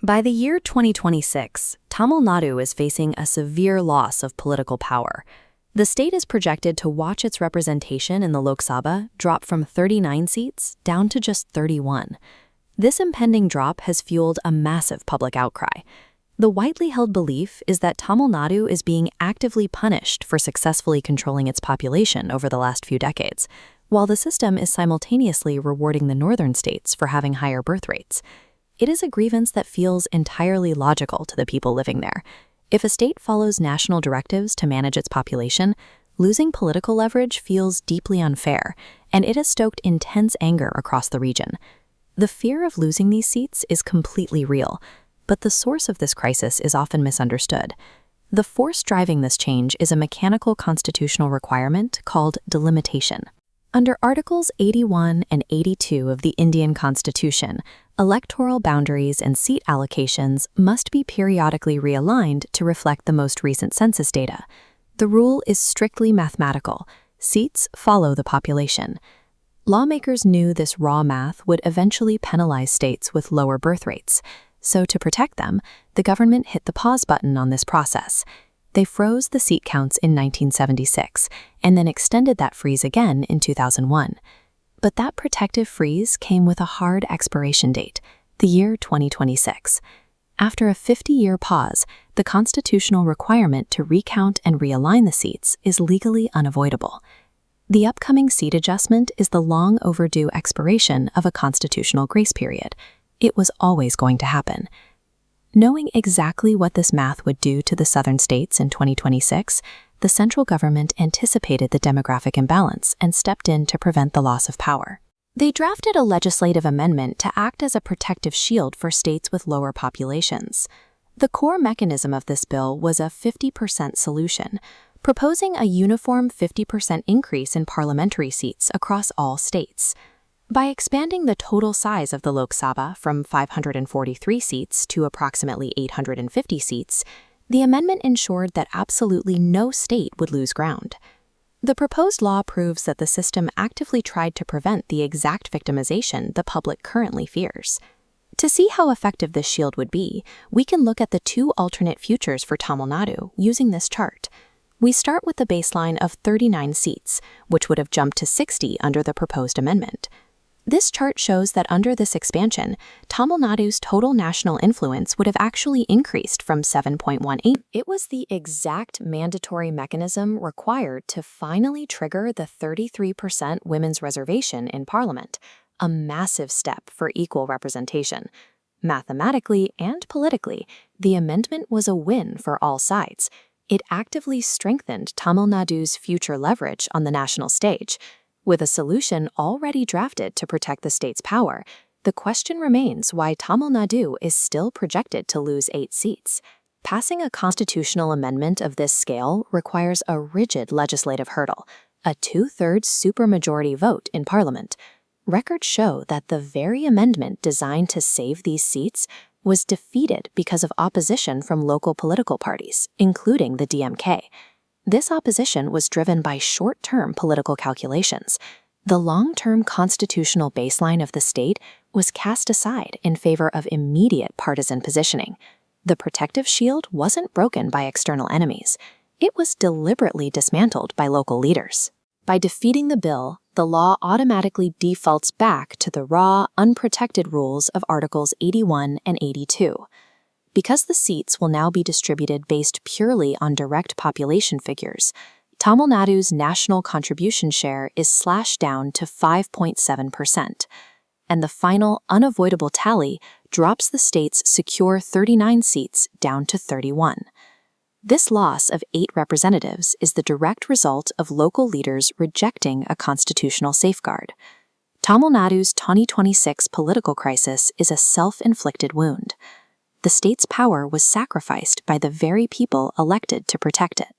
By the year 2026, Tamil Nadu is facing a severe loss of political power. The state is projected to watch its representation in the Lok Sabha drop from 39 seats down to just 31. This impending drop has fueled a massive public outcry. The widely held belief is that Tamil Nadu is being actively punished for successfully controlling its population over the last few decades, while the system is simultaneously rewarding the northern states for having higher birth rates. It is a grievance that feels entirely logical to the people living there. If a state follows national directives to manage its population, losing political leverage feels deeply unfair, and it has stoked intense anger across the region. The fear of losing these seats is completely real, but the source of this crisis is often misunderstood. The force driving this change is a mechanical constitutional requirement called delimitation. Under Articles 81 and 82 of the Indian Constitution, electoral boundaries and seat allocations must be periodically realigned to reflect the most recent census data. The rule is strictly mathematical. Seats follow the population. Lawmakers knew this raw math would eventually penalize states with lower birth rates. So to protect them, the government hit the pause button on this process. They froze the seat counts in 1976 and then extended that freeze again in 2001. But that protective freeze came with a hard expiration date, the year 2026. After a 50-year pause, the constitutional requirement to recount and realign the seats is legally unavoidable. The upcoming seat adjustment is the long overdue expiration of a constitutional grace period. It was always going to happen. Knowing exactly what this math would do to the southern states in 2026, the central government anticipated the demographic imbalance and stepped in to prevent the loss of power. They drafted a legislative amendment to act as a protective shield for states with lower populations. The core mechanism of this bill was a 50% solution, proposing a uniform 50% increase in parliamentary seats across all states. By expanding the total size of the Lok Sabha from 543 seats to approximately 850 seats, the amendment ensured that absolutely no state would lose ground. The proposed law proves that the system actively tried to prevent the exact victimization the public currently fears. To see how effective this shield would be, we can look at the two alternate futures for Tamil Nadu using this chart. We start with the baseline of 39 seats, which would have jumped to 60 under the proposed amendment. This chart shows that under this expansion, Tamil Nadu's total national influence would have actually increased from 7.18. It was the exact mandatory mechanism required to finally trigger the 33% women's reservation in Parliament, a massive step for equal representation. Mathematically and politically, the amendment was a win for all sides. It actively strengthened Tamil Nadu's future leverage on the national stage. With a solution already drafted to protect the state's power, the question remains why Tamil Nadu is still projected to lose 8 seats. Passing a constitutional amendment of this scale requires a rigid legislative hurdle, a 2/3 supermajority vote in Parliament. Records show that the very amendment designed to save these seats was defeated because of opposition from local political parties, including the DMK. This opposition was driven by short-term political calculations. The long-term constitutional baseline of the state was cast aside in favor of immediate partisan positioning. The protective shield wasn't broken by external enemies. It was deliberately dismantled by local leaders. By defeating the bill, the law automatically defaults back to the raw, unprotected rules of Articles 81 and 82. Because the seats will now be distributed based purely on direct population figures, Tamil Nadu's national contribution share is slashed down to 5.7%, and the final unavoidable tally drops the state's secure 39 seats down to 31. This loss of 8 representatives is the direct result of local leaders rejecting a constitutional safeguard. Tamil Nadu's 2026 political crisis is a self-inflicted wound. The state's power was sacrificed by the very people elected to protect it.